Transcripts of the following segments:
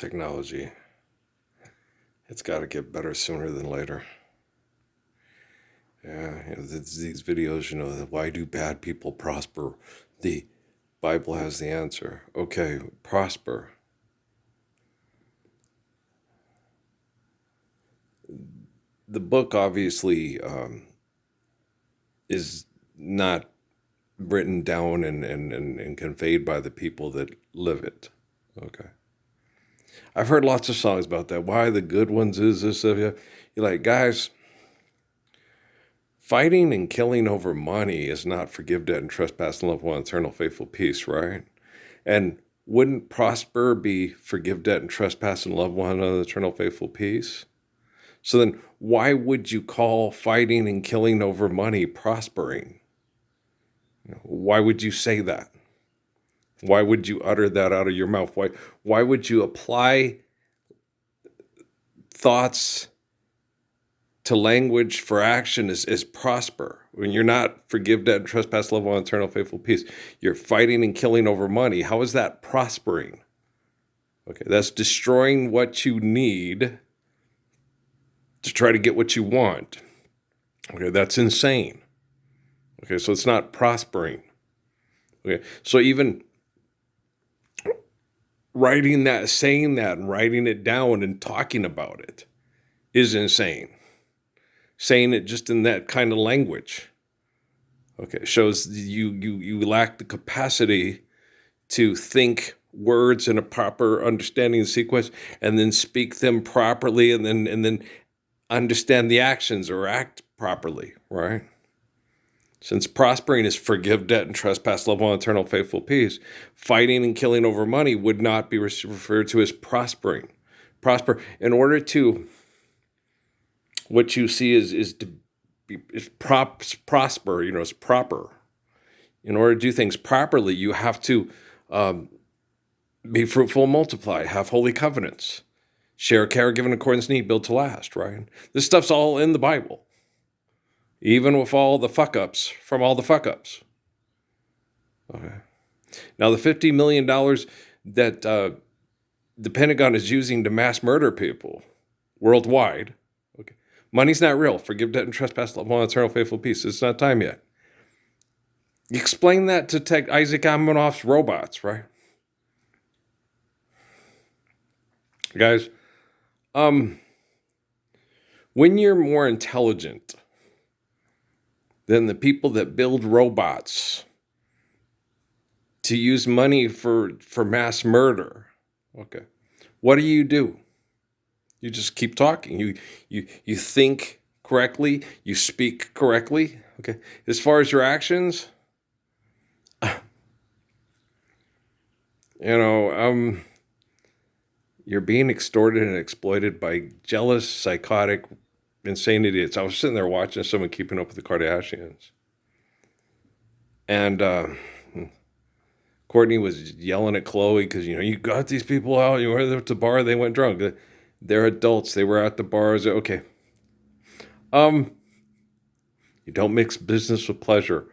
technology. It's got to get better sooner than later. Yeah, these videos, why do bad people prosper? The Bible has the answer. Okay, prosper. The book obviously is not written down and conveyed by the people that live it. Okay. I've heard lots of songs about that. Why the good ones is this of you? You're like, guys, fighting and killing over money is not forgive debt and trespass and love one eternal faithful peace, right? And wouldn't prosper be forgive debt and trespass and love one another eternal faithful peace? So then why would you call fighting and killing over money prospering? Why would you say that? Why would you utter that out of your mouth? Why would you apply thoughts to language for action is prosper? When you're not forgive debt and trespass, love one eternal faithful peace, you're fighting and killing over money. How is that prospering? Okay, that's destroying what you need to try to get what you want. Okay, that's insane. Okay, so it's not prospering. Okay, so even writing that, saying that, and writing it down and talking about it is insane. Saying it just in that kind of language, okay, shows you lack the capacity to think words in a proper understanding sequence and then speak them properly and then understand the actions or act properly, right? Since prospering is forgive debt and trespass, love one eternal faithful peace, fighting and killing over money would not be referred to as prospering. Prosper in order to, what you see is prosper. It's proper. In order to do things properly, you have to be fruitful and multiply, have holy covenants, share care, give in accordance to need, build to last, right? This stuff's all in the Bible. Even with all the fuck-ups from all the fuck-ups. Okay. Now, the $50 million that the Pentagon is using to mass murder people worldwide, okay, money's not real. Forgive debt and trespass, love one eternal faithful peace. It's not time yet. You explain that to Isaac Asimov's robots, right? Guys, when you're more intelligent than the people that build robots to use money for mass murder, okay, what do? You just keep talking. You think correctly. You speak correctly. Okay. As far as your actions, you're being extorted and exploited by jealous, psychotic, insane idiots. I was sitting there watching someone keeping up with the Kardashians. And Courtney was yelling at Khloe because, you got these people out. You were at the bar. They went drunk. They're adults. They were at the bars. Okay. You don't mix business with pleasure.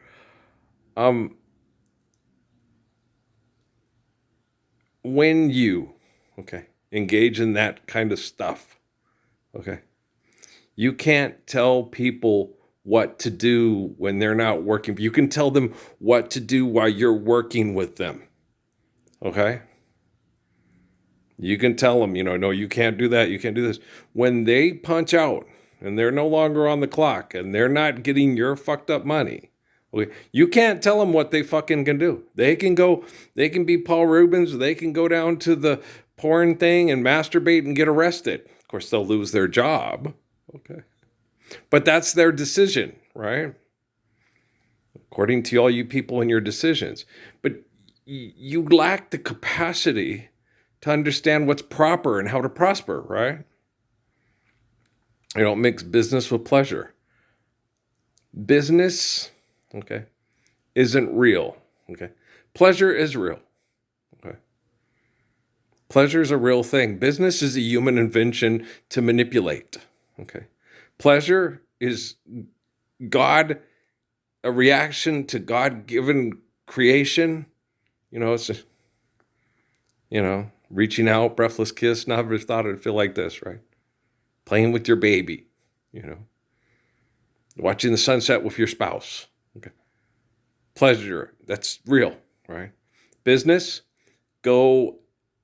When you, engage in that kind of stuff, you can't tell people what to do when they're not working. You can tell them what to do while you're working with them. Okay? You can tell them, no, you can't do that. You can't do this. When they punch out and they're no longer on the clock and they're not getting your fucked up money, okay, you can't tell them what they fucking can do. They can be Paul Rubens. They can go down to the porn thing and masturbate and get arrested. Of course, they'll lose their job. Okay. But that's their decision, right? According to all you people and your decisions. But you lack the capacity to understand what's proper and how to prosper, right? You don't mix business with pleasure. Business, isn't real, Pleasure is real, Pleasure is a real thing. Business is a human invention to manipulate, Pleasure is God, a reaction to God-given creation. It's just, Reaching out, breathless kiss. Never thought it'd feel like this, right? Playing with your baby, watching the sunset with your spouse. Okay. Pleasure, that's real, right? Business, go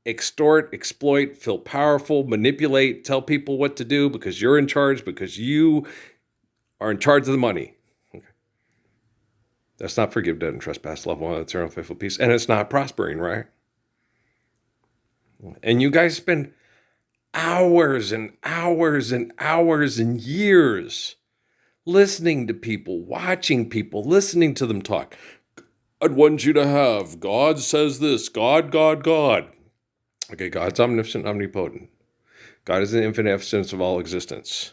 extort, exploit, feel powerful, manipulate, tell people what to do because you're in charge, because you are in charge of the money. Okay. That's not forgive, debt, and trespass, love one, eternal, faithful peace, and it's not prospering, right? And you guys spend hours and hours and hours and years listening to people, watching people, listening to them talk. I'd want you to have, God says this, God, God, God. Okay, God's omniscient, omnipotent. God is the infinite essence of all existence.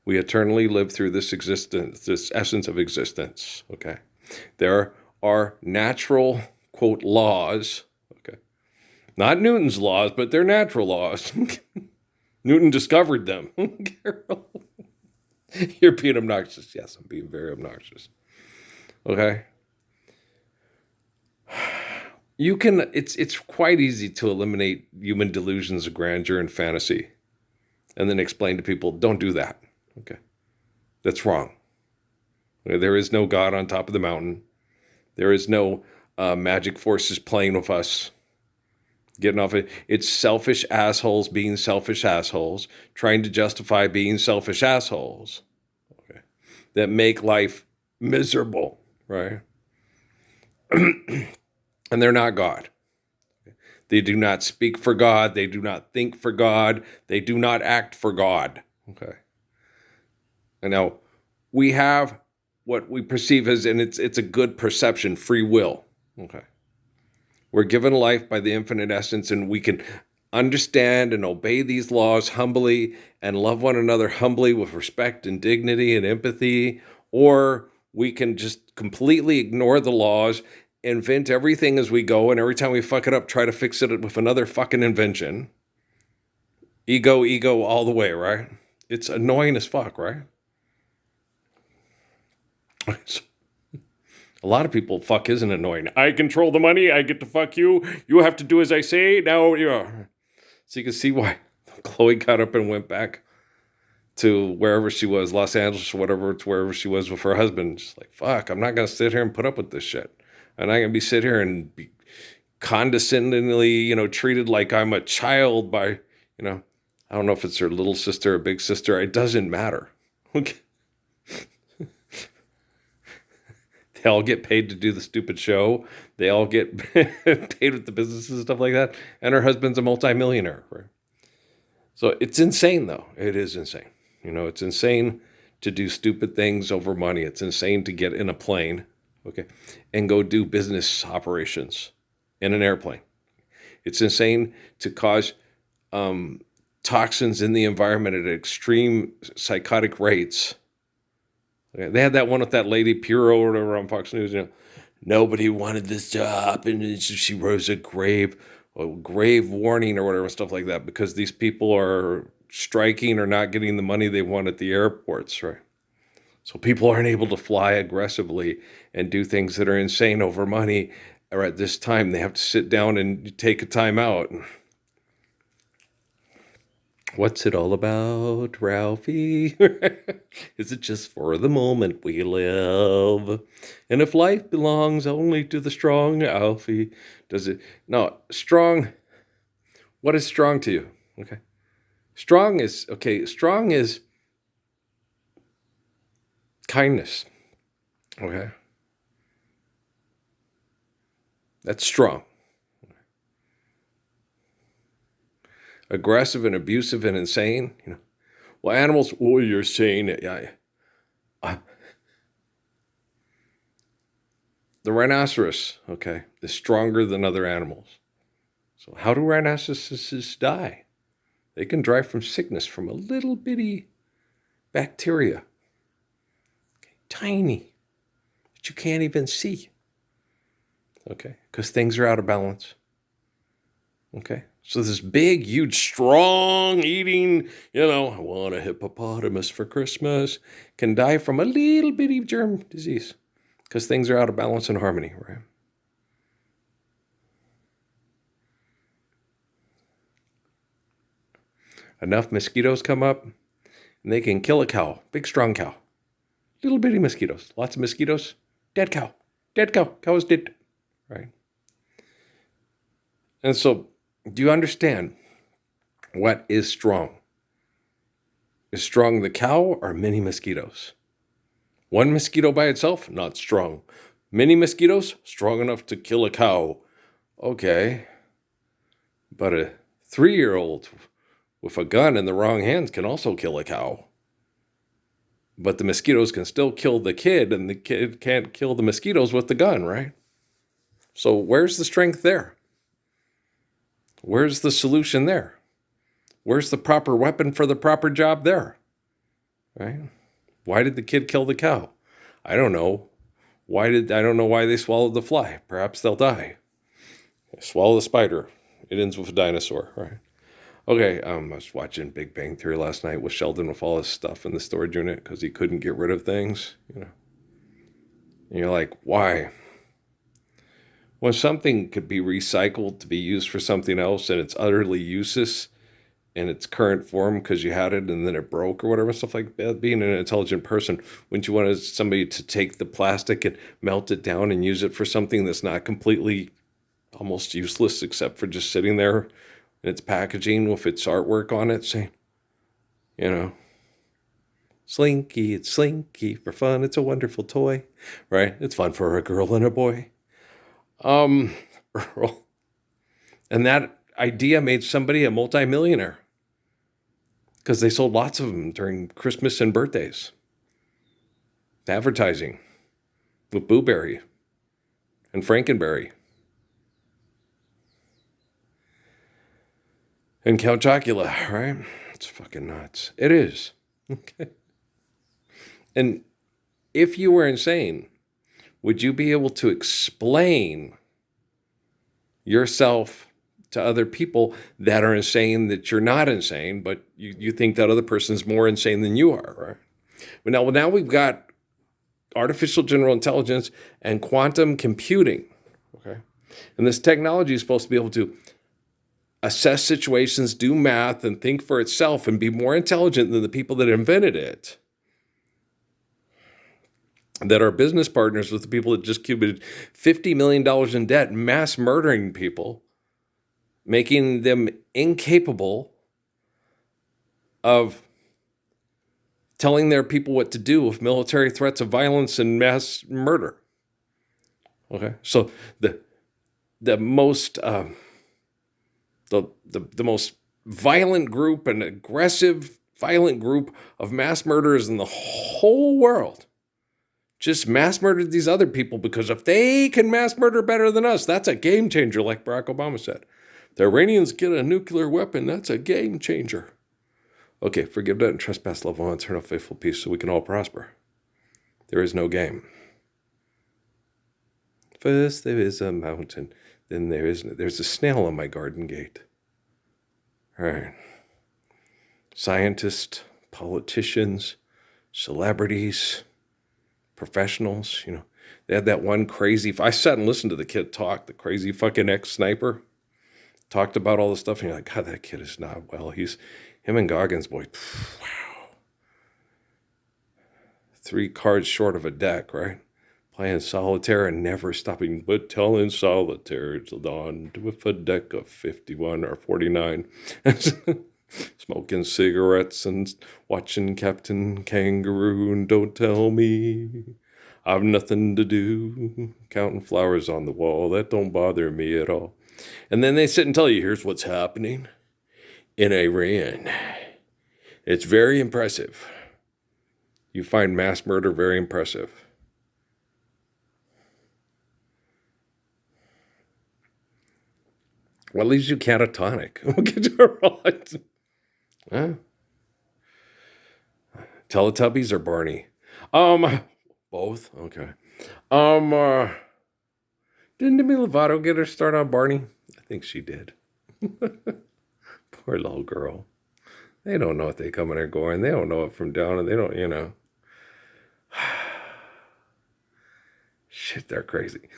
We eternally live through this existence, this essence of existence, okay? There are natural, quote, laws, okay? Not Newton's laws, but they're natural laws. Newton discovered them. You're being obnoxious. Yes, I'm being very obnoxious. Okay? You can, it's quite easy to eliminate human delusions of grandeur and fantasy and then explain to people, don't do that. Okay? That's wrong. Okay? There is no God on top of the mountain. There is no magic forces playing with us. Getting off it. It's selfish assholes being selfish assholes, trying to justify being selfish assholes. Okay? That make life miserable, right? And they're not God. They do not speak for God. They do not think for God. They do not act for God. Okay. And now we have what we perceive as, and it's a good perception, free will. Okay. We're given life by the infinite essence, and we can understand and obey these laws humbly and love one another humbly with respect and dignity and empathy, or we can just completely ignore the laws, invent everything as we go, and every time we fuck it up, try to fix it with another fucking invention. Ego all the way, right? It's annoying as fuck, right? A lot of people, fuck isn't annoying. I control the money. I get to fuck you. You have to do as I say. Now, So you can see why Chloe got up and went back to wherever she was, Los Angeles or whatever, to wherever she was with her husband. Just like, fuck, I'm not going to sit here and put up with this shit. I'm not going to be sit here and be condescendingly, treated like I'm a child by, I don't know if it's her little sister or big sister. It doesn't matter. Okay. They all get paid to do the stupid show. They all get paid with the businesses and stuff like that. And her husband's a multimillionaire. Right? So it's insane, though. It is insane. It's insane to do stupid things over money. It's insane to get in a plane, okay, and go do business operations in an airplane. It's insane to cause toxins in the environment at extreme psychotic rates. Okay, they had that one with that lady Puro or whatever on Fox News. Nobody wanted this job, and she rose a grave warning or whatever, stuff like that, because these people are striking or not getting the money they want at the airports, right? So people aren't able to fly aggressively and do things that are insane over money. Or at this time, they have to sit down and take a time out. What's it all about, Ralphie? Is it just for the moment we live? And if life belongs only to the strong, Alfie, does it? No, strong. What is strong to you? Okay. Strong is kindness. Okay. That's strong. Aggressive and abusive and insane. Well, animals, you're saying it. Yeah. The rhinoceros, okay, is stronger than other animals. So how do rhinoceroses die? They can die from sickness from a little bitty bacteria. Okay, tiny, that you can't even see. Okay, because things are out of balance. Okay, so this big, huge, strong eating, I want a hippopotamus for Christmas, can die from a little bitty germ disease because things are out of balance and harmony, right? enough mosquitoes come up and they can kill a cow, big strong cow. Little bitty mosquitoes, lots of mosquitoes, dead cow, cow is dead, right? And so, do you understand what is strong? Is strong the cow or many mosquitoes? One mosquito by itself, not strong. Many mosquitoes, strong enough to kill a cow. Okay, but a 3-year-old with a gun in the wrong hands can also kill a cow. But the mosquitoes can still kill the kid, and the kid can't kill the mosquitoes with the gun, right? So where's the strength there? Where's the solution there? Where's the proper weapon for the proper job there? Right? Why did the kid kill the cow? I don't know. I don't know why they swallowed the fly. Perhaps they'll die. Swallow the spider. It ends with a dinosaur, right? Okay, I was watching Big Bang Theory last night with Sheldon with all his stuff in the storage unit because he couldn't get rid of things, And you're like, why? When something could be recycled to be used for something else and it's utterly useless in its current form because you had it and then it broke or whatever, stuff like that. Being an intelligent person, wouldn't you want somebody to take the plastic and melt it down and use it for something that's not completely almost useless except for just sitting there in its packaging with its artwork on it saying, Slinky, it's Slinky, for fun, it's a wonderful toy, right? It's fun for a girl and a boy. Earl. And that idea made somebody a multimillionaire because they sold lots of them during Christmas and birthdays. Advertising with Boo Berry and Frankenberry and Count Chocula, right? It's fucking nuts. It is. Okay. And if you were insane, would you be able to explain yourself to other people that are insane that you're not insane, but you think that other person's more insane than you are, right? But now we've got artificial general intelligence and quantum computing, okay? And this technology is supposed to be able to assess situations, do math, and think for itself and be more intelligent than the people that invented it, that are business partners with the people that just cubited $50 million in debt, mass murdering people, making them incapable of telling their people what to do with military threats of violence and mass murder. Okay, so the most the most violent group and aggressive violent group of mass murderers in the whole world just mass murdered these other people because if they can mass murder better than us, that's a game changer, like Barack Obama said. The Iranians get a nuclear weapon, that's a game changer. Okay, forgive debt and trespass, love one, and turn off faithful peace so we can all prosper. There is no game. First there is a mountain, then there's a snail on my garden gate. All right. Scientists, politicians, celebrities, professionals, they had that one crazy, I sat and listened to the kid talk, the crazy fucking ex-sniper, talked about all this stuff, and you're like, God, that kid is not well. Him and Goggins, boy, wow. 3 cards short of a deck, right? Playing solitaire and never stopping, but telling solitaire till dawn with a deck of 51 or 49. Smoking cigarettes and watching Captain Kangaroo, and don't tell me I've nothing to do. Counting flowers on the wall, that don't bother me at all. And then they sit and tell you, here's what's happening in Iran. It's very impressive. You find mass murder very impressive. Well, at least you catatonic. Huh? Teletubbies or Barney? Both. Okay. Didn't Demi Lovato get her start on Barney? I think she did. Poor little girl. They don't know what they come in there going. They don't know it from down, and they don't, Shit, they're crazy.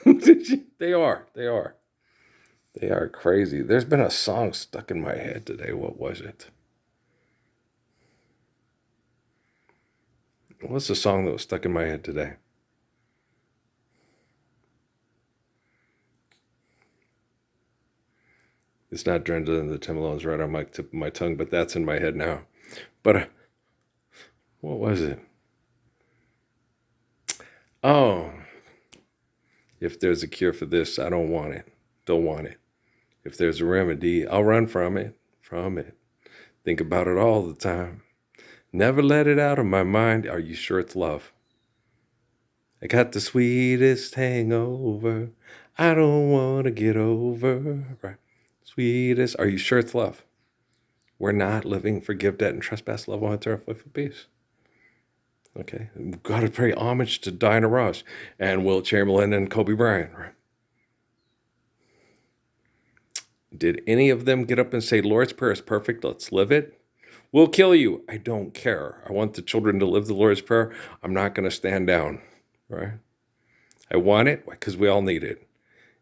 They are. They are crazy. There's been a song stuck in my head today. What was it? What's the song that was stuck in my head today? It's not drenched in the Timberlands right on my tip of my tongue, but that's in my head now. But what was it? Oh, if there's a cure for this, I don't want it. Don't want it. If there's a remedy, I'll run from it. From it. Think about it all the time. Never let it out of my mind. Are you sure it's love? I got the sweetest hangover. I don't want to get over. Right. Sweetest. Are you sure it's love? We're not living, forgive, debt, and trespass, love, one, turn, for peace. Okay. We've got to pay homage to Diana Ross and Wilt Chamberlain and Kobe Bryant. Right. Did any of them get up and say, Lord's Prayer is perfect, let's live it? We'll kill you. I don't care. I want the children to live the Lord's Prayer. I'm not going to stand down. Right? I want it because we all need it.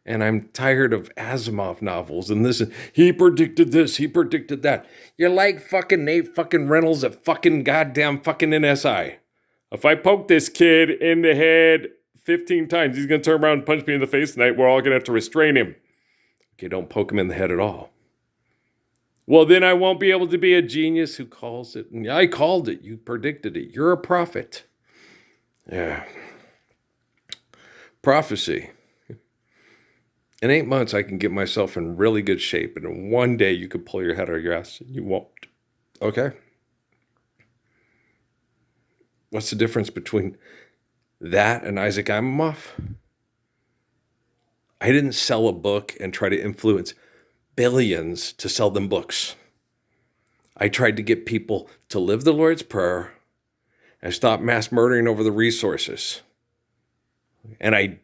And I'm tired of Asimov novels and this. He predicted this. He predicted that. You're like fucking Nate fucking Reynolds at fucking goddamn fucking NSI. If I poke this kid in the head 15 times, he's going to turn around and punch me in the face tonight. We're all going to have to restrain him. Okay, don't poke him in the head at all. Well, then I won't be able to be a genius who calls it. And I called it. You predicted it. You're a prophet. Yeah. Prophecy. In 8 months, I can get myself in really good shape. And in one day, you could pull your head out of your ass and you won't. Okay? What's the difference between that and Isaac Asimov? I didn't sell a book and try to influence billions to sell them books. I tried to get people to live the Lord's Prayer and stop mass murdering over the resources. And I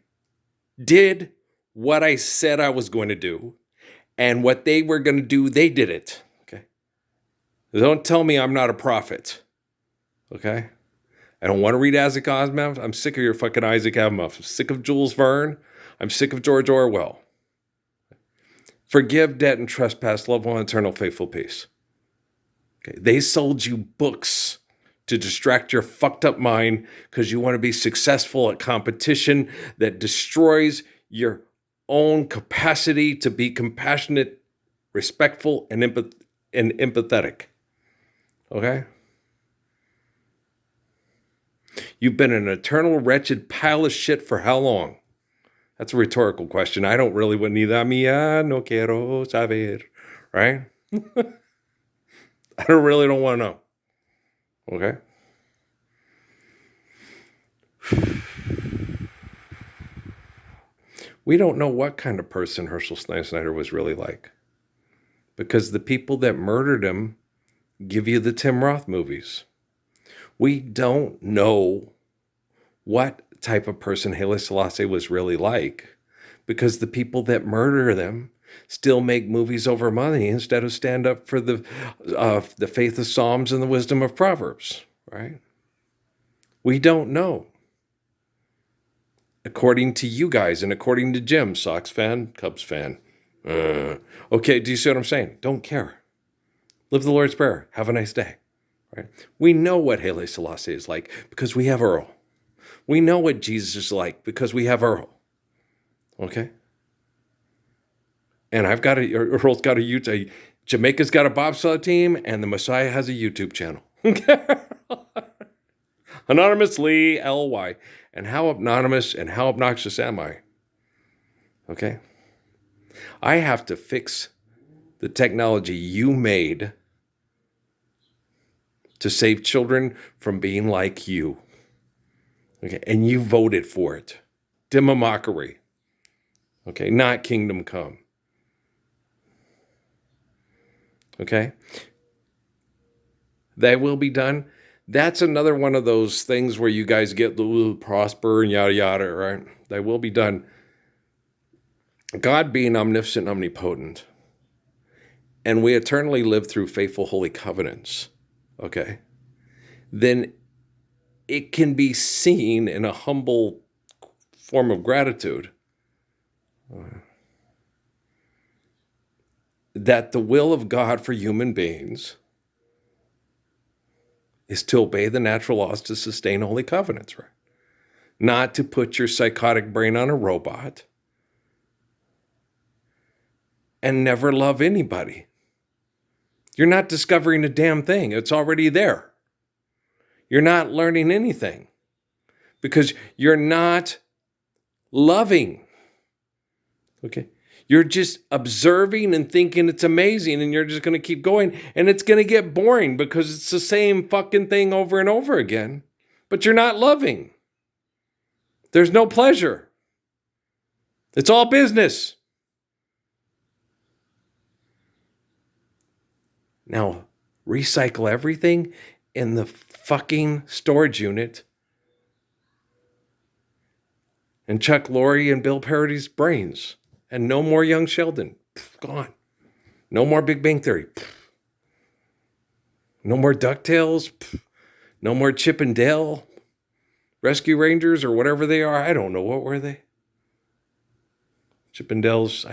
did what I said I was going to do. And what they were going to do, they did it. Okay? Don't tell me I'm not a prophet. Okay? I don't want to read Isaac Asimov. I'm sick of your fucking Isaac Asimov. I'm sick of Jules Verne. I'm sick of George Orwell. Forgive, debt, and trespass, love one, eternal, faithful peace. Okay. They sold you books to distract your fucked up mind because you want to be successful at competition that destroys your own capacity to be compassionate, respectful, and empathetic. Okay? You've been an eternal wretched pile of shit for how long? That's a rhetorical question. I don't really want neither mía, no quiero saber. Right? I really don't want to know. Okay? We don't know what kind of person Herschel Snyder was really like. Because the people that murdered him give you the Tim Roth movies. We don't know what type of person Haile Selassie was really like. Because the people that murder them still make movies over money instead of stand up for the faith of Psalms and the wisdom of Proverbs, right? We don't know. According to you guys and according to Jim, Sox fan, Cubs fan. Okay, do you see what I'm saying? Don't care. Live the Lord's Prayer. Have a nice day. Right? We know what Haile Selassie is like because we have Earl. We know what Jesus is like because we have Earl. Okay? And Earl's got a YouTube, Jamaica's got a bobsled team, and the Messiah has a YouTube channel. Anonymous Lee, L-Y. And how anonymous and how obnoxious am I? Okay? I have to fix the technology you made to save children from being like you. Okay? And you voted for it. Dimamockery. Okay? Not kingdom come. Okay? That will be done. That's another one of those things where you guys get the prosper and yada yada, right? That will be done. God being omnipotent and omnipotent, and we eternally live through faithful holy covenants, okay, then it can be seen in a humble form of gratitude that the will of God for human beings is to obey the natural laws to sustain holy covenants, right? Not to put your psychotic brain on a robot and never love anybody. You're not discovering a damn thing. It's already there. You're not learning anything because you're not loving. Okay? You're just observing and thinking it's amazing, and you're just going to keep going, and it's going to get boring because it's the same fucking thing over and over again, but you're not loving. There's no pleasure. It's all business. Now, recycle everything in the fucking storage unit and Chuck Lorre and Bill Parody's brains. And no more Young Sheldon. Gone. No more Big Bang Theory. No more DuckTales. No more Chip and Dale. Rescue Rangers or whatever they are. I don't know. What were they? Chip and Dale's.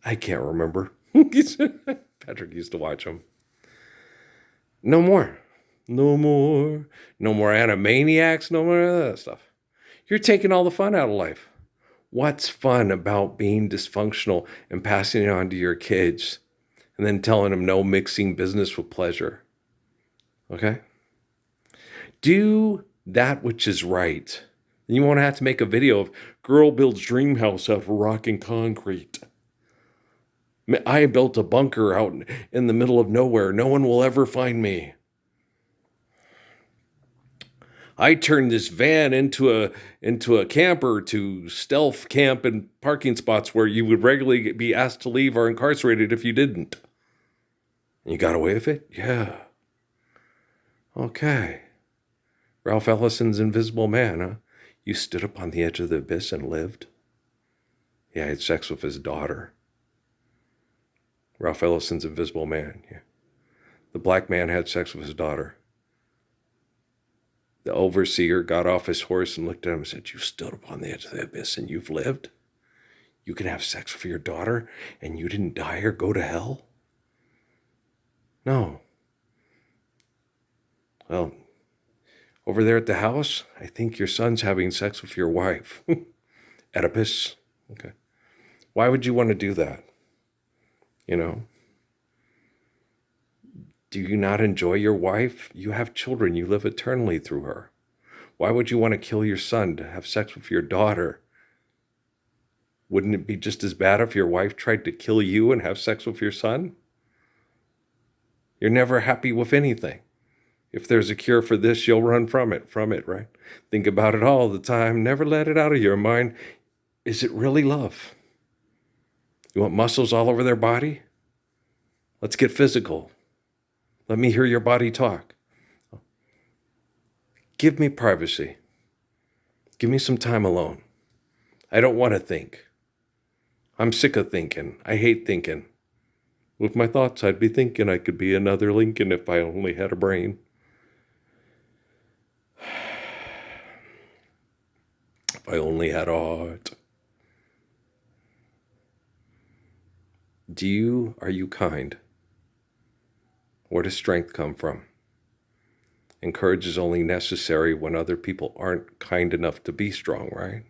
I can't remember. Patrick used to watch them. No more. No more. No more Animaniacs. No more of that stuff. You're taking all the fun out of life. What's fun about being dysfunctional and passing it on to your kids and then telling them no mixing business with pleasure? Okay? Do that which is right. And you won't have to make a video of girl builds dream house out of rock and concrete. I built a bunker out in the middle of nowhere. No one will ever find me. I turned this van into a camper to stealth camp in parking spots where you would regularly be asked to leave or incarcerated if you didn't. And you got away with it? Yeah. Okay. Ralph Ellison's Invisible Man, huh? You stood up on the edge of the abyss and lived? Yeah, he had sex with his daughter. Ralph Ellison's Invisible Man, yeah. The black man had sex with his daughter. The overseer got off his horse and looked at him and said, you stood up on the edge of the abyss and you've lived? You can have sex with your daughter and you didn't die or go to hell? No. Well, over there at the house, I think your son's having sex with your wife. Oedipus. Okay. Why would you want to do that? You know? Do you not enjoy your wife? You have children. You live eternally through her. Why would you want to kill your son to have sex with your daughter? Wouldn't it be just as bad if your wife tried to kill you and have sex with your son? You're never happy with anything. If there's a cure for this, you'll run from it, right? Think about it all the time. Never let it out of your mind. Is it really love? You want muscles all over their body? Let's get physical. Let me hear your body talk. Give me privacy. Give me some time alone. I don't want to think. I'm sick of thinking. I hate thinking. With my thoughts, I'd be thinking I could be another Lincoln if I only had a brain. If I only had a heart. Are you kind? Where does strength come from? And courage is only necessary when other people aren't kind enough to be strong, right?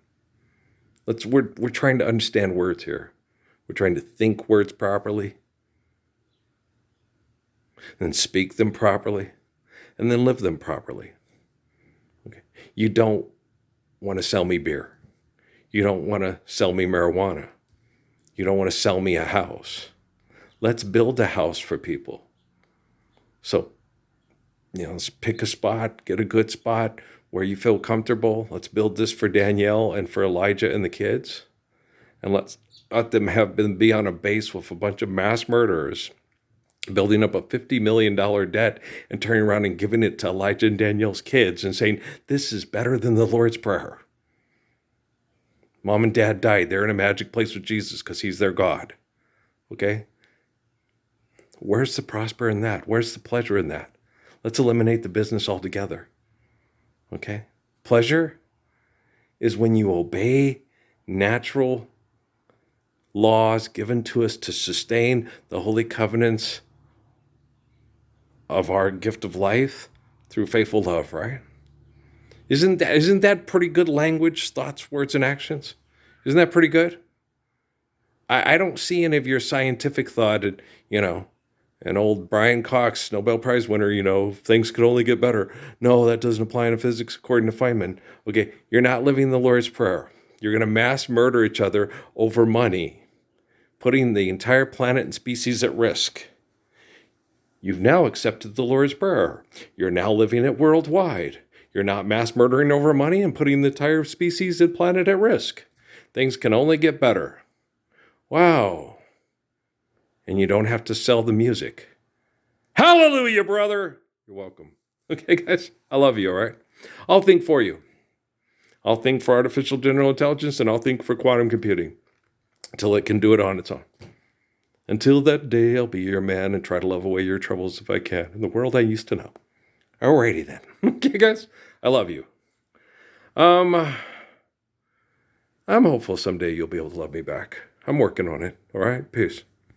We're trying to understand words here. We're trying to think words properly, and speak them properly, and then live them properly. Okay. You don't want to sell me beer. You don't want to sell me marijuana. You don't want to sell me a house. Let's build a house for people. So, let's pick a spot, get a good spot where you feel comfortable. Let's build this for Danielle and for Elijah and the kids. And let's let them be on a base with a bunch of mass murderers, building up a $50 million debt and turning around and giving it to Elijah and Danielle's kids and saying, this is better than the Lord's Prayer. Mom and dad died. They're in a magic place with Jesus because he's their God. Okay? Where's the prosper in that? Where's the pleasure in that? Let's eliminate the business altogether. Okay? Pleasure is when you obey natural laws given to us to sustain the holy covenants of our gift of life through faithful love, right? Isn't that pretty good language, thoughts, words, and actions? Isn't that pretty good? I don't see any of your scientific thought, an old Brian Cox, Nobel Prize winner, things could only get better. No, that doesn't apply to physics according to Feynman. Okay, you're not living the Lord's Prayer. You're going to mass murder each other over money, putting the entire planet and species at risk. You've now accepted the Lord's Prayer. You're now living it worldwide. You're not mass murdering over money and putting the entire species and planet at risk. Things can only get better. Wow. And you don't have to sell the music. Hallelujah, brother. You're welcome. Okay, guys, I love you, all right? I'll think for you. I'll think for artificial general intelligence, and I'll think for quantum computing until it can do it on its own. Until that day, I'll be your man and try to love away your troubles if I can in the world I used to know. Alrighty then. Okay, guys, I love you. I'm hopeful someday you'll be able to love me back. I'm working on it. All right, peace.